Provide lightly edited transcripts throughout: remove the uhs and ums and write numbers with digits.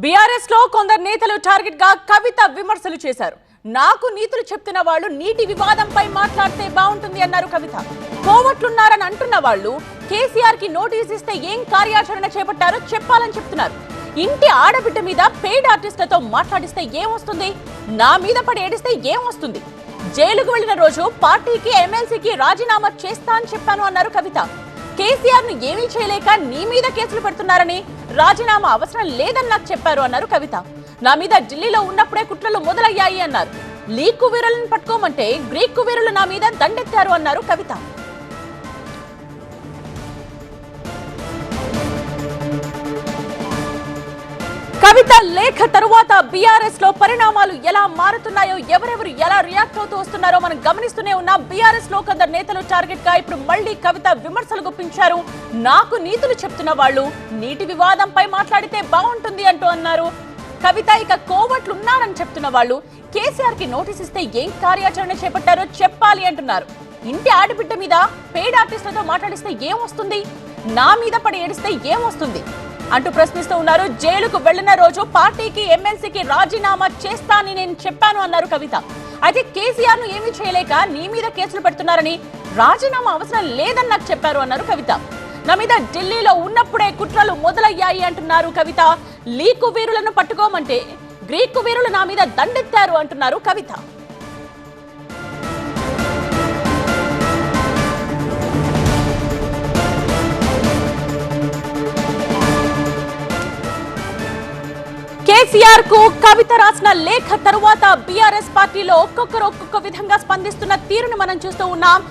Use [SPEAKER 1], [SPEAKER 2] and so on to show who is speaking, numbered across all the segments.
[SPEAKER 1] BRS లో కొందరు నేతలు టార్గెట్ గా కవిత విమర్శలు చేశారు. నాకు నీతులు చెప్తున్న వాళ్ళు నీటి వివాదంపై మాట్లాడితే బాగుంటుంది అన్నారు కవిత. కోవట్లున్నారని అంటున్న వాళ్ళు కేసీఆర్ కి నోటీస్ ఇస్తే ఏం కార్యాచరణ చేపట్టారో చెప్పాలని చెప్తున్నారు. ఇంటి ఆడబిడ్డ మీద పెయిడ్ ఆర్టిస్టులతో మాట్లాడిస్తే ఏమొస్తుంది, నా మీద పడి ఏడిస్తే ఏమొస్తుంది, జైలుకు వెళ్లిన రోజు పార్టీకి ఎమ్మెల్సీకి రాజీనామా చేస్తా అని చెప్పాను అన్నారు కవిత. కేసీఆర్ ను ఏమీ చేయలేక నీ మీద కేసులు పెడుతున్నారని, రాజీనామా అవసరం లేదని నాకు చెప్పారు అన్నారు కవిత. నా మీద ఢిల్లీలో ఉన్నప్పుడే కుట్రలు మొదలయ్యాయి అన్నారు. లీకు వీరులను పట్టుకోమంటే గ్రీకు వీరులు నా మీద దండెత్తారు అన్నారు కవిత. కవిత లేఖ తరువాత బీఆర్ఎస్ లో పరిణామాలు ఎలా మారుతున్నాయో, ఎవరెవరు ఎలా రియాక్ట్ అవుతూ వస్తున్నారో మనం గమనిస్తూనే ఉన్నాం. బీఆర్ఎస్ లో కొందరు నేతలు టార్గెట్ గా ఇప్పుడు మళ్లీ కవిత విమర్శలు గుప్పించారు. నాకు నీతులు చెప్తున్న వాళ్ళు నీటి వివాదంపై మాట్లాడితే బాగుంటుంది అంటూ అన్నారు కవిత. ఇక కోవట్లున్నారని చెప్తున్న వాళ్ళు కేసీఆర్ కి నోటీస్ ఇస్తే ఏం కార్యాచరణ చేపట్టారో చెప్పాలి అంటున్నారు. ఇంటి ఆడబిడ్డ మీద పెయిడ్ ఆర్టిస్టులతో మాట్లాడిస్తే ఏమొస్తుంది, నా మీద పడి ఏడిస్తే ఏమొస్తుంది అంటూ ప్రశ్నిస్తూ ఉన్నారు. జైలుకు వెళ్లిన రోజు పార్టీకి ఎమ్మెల్సీకి రాజీనామా చేస్తానని నేను చెప్పాను అన్నారు కవిత. అయితే కేసీఆర్ ను ఏమీ చేయలేక నీ మీద కేసులు పెడుతున్నారని, రాజీనామా అవసరం లేదని నాకు చెప్పారు అన్నారు కవిత. నా మీద ఢిల్లీలో ఉన్నప్పుడే కుట్రలు మొదలయ్యాయి అంటున్నారు కవిత. లీకు వీరులను పట్టుకోమంటే గ్రీకు వీరులు నా మీద దండెత్తారు అంటున్నారు కవిత. కేసీఆర్ కు కవిత రాసిన లేఖ తరువాత బీఆర్ఎస్ పార్టీలో ఒక్కొక్కరు ఒక్కొక్క విధంగా స్పందిస్తున్న తీరును మనం చూస్తూ ఉన్నాం.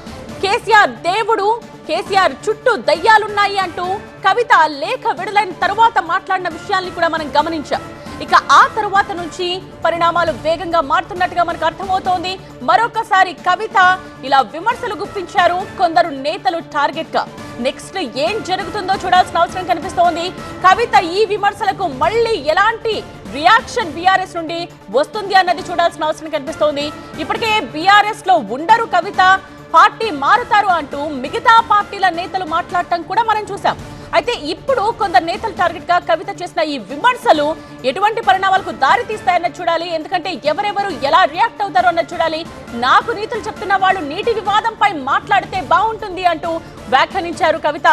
[SPEAKER 1] కేసీఆర్ దేవుడు, కేసీఆర్ చుట్టూ దయ్యాలున్నాయి అంటూ కవిత లేఖ విడుదలైన తరువాత మాట్లాడిన విషయాల్ని కూడా మనం గమనించాం. ఇక ఆ తరువాత నుంచి పరిణామాలు వేగంగా మారుతున్నట్టుగా మనకు అర్థమవుతోంది. మరొకసారి కవిత ఇలా విమర్శలు గుప్పించారు కొందరు నేతలు టార్గెట్ గా. నెక్స్ట్ ఏం జరుగుతుందో చూడాల్సిన అవసరం కనిపిస్తోంది. కవిత ఈ విమర్శలకు మళ్ళీ ఎలాంటి రియాక్షన్ బీఆర్ఎస్ నుండి వస్తుంది అన్నది చూడాల్సిన అవసరం కనిపిస్తోంది. ఇప్పటికే బీఆర్ఎస్ లో ఉండరు కవిత, పార్టీ మారుతారు అంటూ మిగతా పార్టీల నేతలు మాట్లాడటం కూడా మనం చూసాం. అయితే ఇప్పుడు కొందరు నేతలు టార్గెట్ గా కవిత చేసిన ఈ విమర్శలు ఎటువంటి పరిణామాలకు దారి తీస్తాయన్నది చూడాలి. ఎందుకంటే ఎవరెవరు ఎలా రియాక్ట్ అవుతారో అన్నది చూడాలి. నాకు నీతులు చెప్తున్న వాళ్ళు నీటి వివాదంపై మాట్లాడితే బాగుంటుంది అంటూ వ్యాఖ్యానించారు కవిత.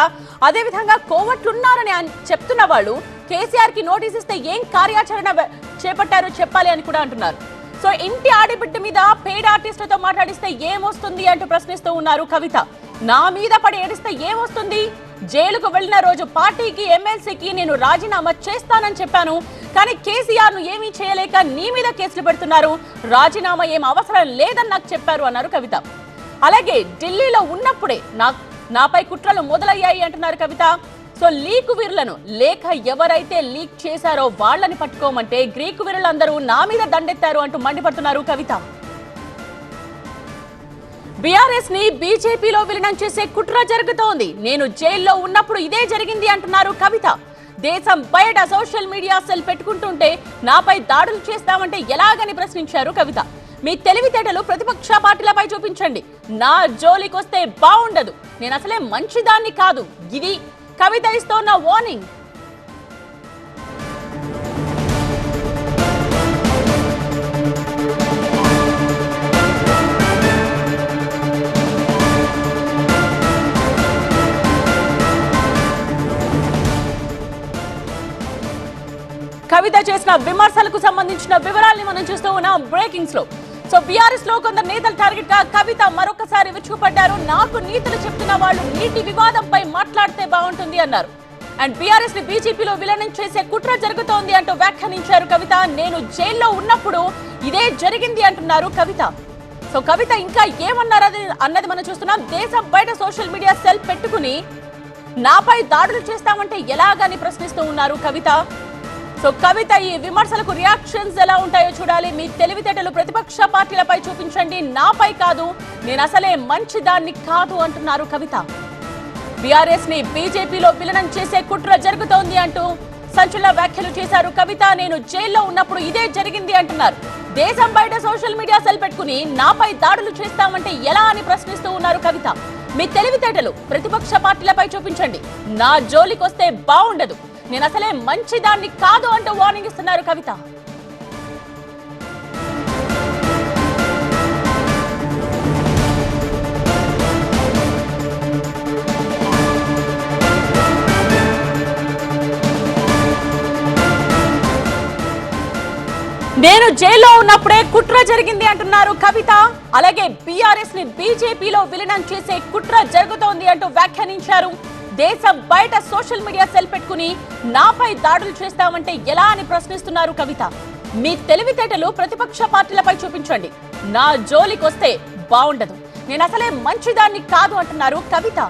[SPEAKER 1] అదేవిధంగా కోవట్లున్నారని చెప్తున్న వాళ్ళు కేసీఆర్ కి నోటీస్ ఇస్తే ఏం కార్యాచరణ చేపట్టారో చెప్పాలి అని కూడా అంటున్నారు. సో ఇంటి ఆడబిడ్డ మీద పెయిడ్ ఆర్టిస్టులతో మాట్లాడిస్తే ఏమొస్తుంది అంటూ ప్రశ్నిస్తూ ఉన్నారు కవిత. నా మీద పడి ఏడిస్తే ఏమొస్తుంది, జైలుకు వెళ్లిన రోజు పార్టీకి ఎమ్మెల్సీకి నేను రాజీనామా చేస్తానని చెప్పాను, కానీ కేసీఆర్ ను ఏమీ చేయలేక నీ మీద కేసులు పెడుతున్నారు, రాజీనామా ఏం అవసరం లేదని నాకు చెప్పారు అన్నారు కవిత. అలాగే ఢిల్లీలో ఉన్నప్పుడే నాపై కుట్రలు మొదలయ్యాయి అంటున్నారు కవిత. సో లీకు వీరులను, లేఖ ఎవరైతే లీక్ చేశారో వాళ్ళని పట్టుకోమంటే గ్రీకు వీరులందరూ నా మీద దండెత్తారు అంటూ మండిపడుతున్నారు కవిత. బీఆర్ఎస్ ని బీజేపీలో విలీనం చేసే కుట్ర జరుగుతోంది. నేను జైల్లో ఉన్నప్పుడు ఇదే జరిగింది అంటున్నారు కవిత. దేశం బయట సోషల్ మీడియా సెల్ పెట్టుకుంటుంటే నాపై దాడులు చేస్తామంటే ఎలాగని ప్రశ్నించారు కవిత. మీ తెలివితేటలు ప్రతిపక్ష పార్టీలపై చూపించండి, నా జోలికొస్తే బాగుండదు, నేను అసలే మంచిదాన్ని కాదు, ఇది కవిత ఇస్తోన్న వార్నింగ్. కవిత చేసిన విమర్శలకు సంబంధించిన వివరాల్ని మనం చూస్తూ ఉన్నాం బ్రేకింగ్స్ లో. సో బీఆర్ఎస్ లో కొందరు నేతలు టార్గెట్ గా కవిత మరొకసారి విరుచుకుపడ్డారు. నాకు నీతులు చెప్తున్న వాళ్ళు నీటి వివాదంపై మాట్లాడితే బాగుంటుంది అన్నారు. అండ్ బీఆర్ఎస్ ని బీజేపీలో విలీనం చేసే కుట్ర జరుగుతోంది అంటూ వ్యాఖ్యానించారు కవిత. నేను జైల్లో ఉన్నప్పుడు ఇదే జరిగింది అంటున్నారు కవిత. సో కవిత ఇంకా ఏమన్నారు అన్నది మనం చూస్తున్నాం. దేశం బయట సోషల్ మీడియా సెల్ పెట్టుకుని నాపై దాడులు చేస్తామంటే ఎలాగని ప్రశ్నిస్తూ ఉన్నారు కవిత. సో కవిత ఈ విమర్శలకు రియాక్షన్స్ ఎలా ఉంటాయో చూడాలి. మీ తెలివితేటలు ప్రతిపక్ష పార్టీలపై చూపించండి, నాపై కాదు, నేను అసలే మంచిదాన్ని కాదు అంటున్నారు కవిత. బీఆర్ఎస్ ని బీజేపీలో విలీనం చేసే కుట్ర జరుగుతోంది అంటూ సంచలన వ్యాఖ్యలు చేశారు కవిత. నేను జైల్లో ఉన్నప్పుడు ఇదే జరిగింది అంటున్నారు. దేశం బయట సోషల్ మీడియా సెల్ పెట్టుకుని నాపై దాడులు చేస్తామంటే ఎలా అని ప్రశ్నిస్తూ ఉన్నారు కవిత. మీ తెలివితేటలు ప్రతిపక్ష పార్టీలపై చూపించండి, నా జోలికొస్తే బాగుండదు, నేను అసలే మంచిదాన్ని కాదు అంటూ వార్నింగ్ ఇస్తున్నారు కవిత. నేను జైల్లో ఉన్నప్పుడే కుట్ర జరిగింది అంటున్నారు కవిత. అలాగే బీఆర్ఎస్ ని బీజేపీలో విలీనం చేసే కుట్ర జరుగుతోంది అంటూ వ్యాఖ్యానించారు. దేశం బయట సోషల్ మీడియా సెల్ పెట్టుకుని నాపై దాడులు చేస్తామంటే ఎలా అని ప్రశ్నిస్తున్నారు కవిత. మీ తెలివితేటలు ప్రతిపక్ష పార్టీలపై చూపించండి, నా జోలికొస్తే బాగుండదు, నేను అసలే మంచిదాన్ని కాదు అంటున్నారు కవిత.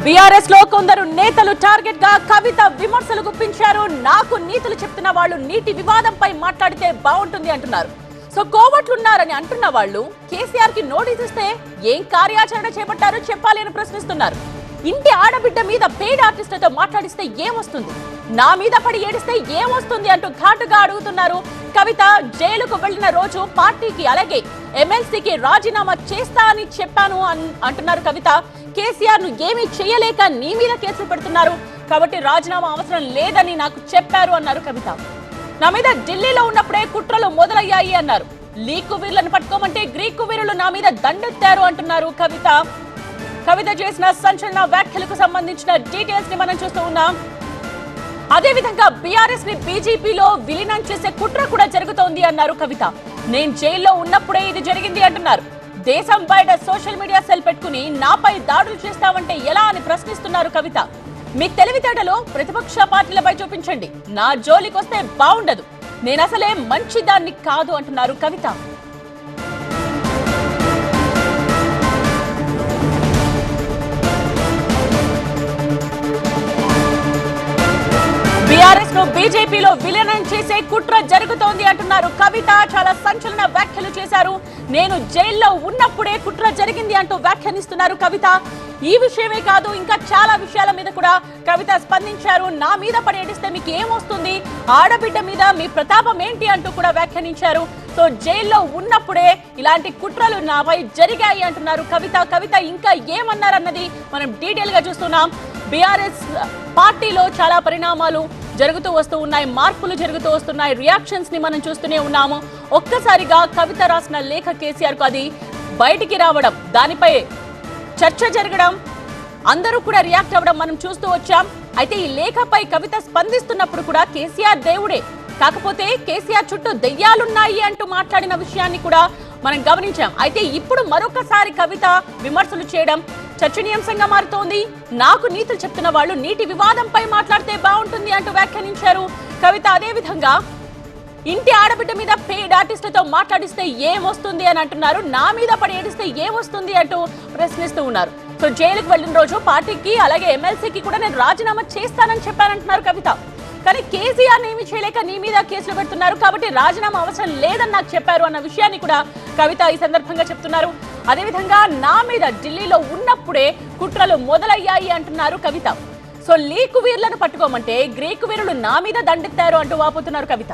[SPEAKER 1] బీఆర్ఎస్ లో కొందరు నేతలు టార్గెట్ గా కవిత విమర్శలు గుప్పించారు. నాకు నీతులు చెప్తున్న వాళ్ళు నీటి వివాదంపై మాట్లాడితే బాగుంటుంది అంటున్నారు. సో కోవట్లున్నారని అంటున్న వాళ్ళు కేసీఆర్ కి నోటీస్ ఇస్తే ఏం కార్యాచరణ చేపట్టారో చెప్పాలి అని ప్రశ్నిస్తున్నారు. ఇంటి ఆడబిడ్డ మీద పెయిడ్ ఆర్టిస్టులతో మాట్లాడిస్తే ఏమొస్తుంది, నా మీద పడి ఏడిస్తే ఏమొస్తుంది అంటూ ఘాటుగా అడుగుతున్నారు కవిత. జైలుకు వెళ్లిన రోజు పార్టీకి అలాగే ఎమ్మెల్సీకి రాజీనామా చేస్తా అని చెప్పాను అంటున్నారు కవిత. కేసీఆర్ ను ఏమీ చేయలేక నీ మీద కేసులు పెడుతున్నారు కాబట్టి రాజీనామా అవసరం లేదని నాకు చెప్పారు అన్నారు కవిత. నా మీద ఢిల్లీలో ఉన్నప్పుడే కుట్రలు మొదలయ్యాయి అన్నారు. లీకు వీరులను పట్టుకోమంటే గ్రీకు వీరులు నా మీద దండెత్తారు అంటున్నారు కవిత. కవిత చేసిన సంచలన వ్యాఖ్యలకు సంబంధించిన డీటెయిల్స్ ని మనం చూస్తూ ఉన్నాం. అదేవిధంగా బీఆర్ఎస్ ని బీజేపీలో విలీనం చేసే కుట్ర కూడా జరుగుతోంది అన్నారు కవిత. నేను జైల్లో ఉన్నప్పుడే ఇది జరిగింది అంటున్నారు. దేశం బయట సోషల్ మీడియా సెల్ పెట్టుకుని నాపై దాడులు చేస్తామంటే ఎలా అని ప్రశ్నిస్తున్నారు కవిత. మీ తెలివితేటలు ప్రతిపక్ష పార్టీలపై చూపించండి, నా జోలికొస్తే బాగుండదు, నేను అసలే మంచిదాన్ని కాదు అంటున్నారు కవిత. బీఆర్ఎస్ ను బీజేపీలో విలీనం చేసే కుట్ర జరుగుతోంది అంటున్నారు కవిత. చాలా సంచలన వ్యాఖ్యలు చేశారు. నేను జైల్లో ఉన్నప్పుడే కుట్ర జరిగింది అంటూ వ్యాఖ్యానిస్తున్నారు కవిత. ఈ విషయమే కాదు ఇంకా చాలా విషయాల మీద కూడా కవిత స్పందించారు. నా మీద పడేడిస్తే మీకు ఏమొస్తుంది, ఆడబిడ్డ మీద మీ ప్రతాపం ఏంటి అంటూ కూడా వ్యాఖ్యానించారు. సో జైల్లో ఉన్నప్పుడే ఇలాంటి కుట్రలు నాపై జరిగాయి అంటున్నారు కవిత. కవిత ఇంకా ఏమన్నారన్నది మనం డీటెయిల్ గా చూస్తున్నాం. బీఆర్ఎస్ పార్టీలో చాలా పరిణామాలు జరుగుతూ వస్తూ ఉన్నాయి, మార్పులు జరుగుతూ వస్తున్నాయి, రియాక్షన్స్ ని మనం చూస్తూనే ఉన్నాము. ఒక్కసారిగా కవిత రాసిన లేఖ కేసీఆర్ కు అది బయటికి రావడం, దానిపై చర్చ జరగడం, అందరూ కూడా రియాక్ట్ అవ్వడం మనం చూస్తూ వచ్చాం. అయితే ఈ లేఖపై కవిత స్పందిస్తున్నప్పుడు కూడా కేసీఆర్ దేవుడే, కాకపోతే కేసీఆర్ చుట్టూ దెయ్యాలున్నాయి అంటూ మాట్లాడిన విషయాన్ని కూడా మనం గమనించాం. అయితే ఇప్పుడు మరొకసారి కవిత విమర్శలు చేయడం చర్చనీయాంశంగా మారుతోంది. నాకు నీతులు చెప్తున్న వాళ్ళు నీటి వివాదంపై మాట్లాడితే బాగుంటుంది అంటూ వ్యాఖ్యానించారు కవిత. అదే విధంగా ఇంటి ఆడబిడ్డ మీద పెయిడ్ ఆర్టిస్టులతో మాట్లాడిస్తే ఏమొస్తుంది అని అంటున్నారు. నా మీద పడి ఏడిస్తే ఏమొస్తుంది అంటూ ప్రశ్నిస్తూ ఉన్నారు. సో జైలుకు వెళ్ళిన రోజు పార్టీకి అలాగే ఎమ్మెల్సీకి కూడా నేను రాజీనామా చేస్తానని చెప్పానంటున్నారు కవిత. కానీ కేసీఆర్ ఏమీ చేయలేక నీ మీద కేసులు పెడుతున్నారు కాబట్టి రాజీనామా అవసరం లేదని నాకు చెప్పారు అన్న విషయాన్ని కూడా కవిత ఈ సందర్భంగా చెప్తున్నారు. అదేవిధంగా నా మీద ఢిల్లీలో ఉన్నప్పుడే కుట్రలు మొదలయ్యాయి అంటున్నారు కవిత. సో లీకు వీరులను పట్టుకోమంటే గ్రీకు వీరులు నా మీద దండెత్తారు అంటూ వాపోతున్నారు కవిత.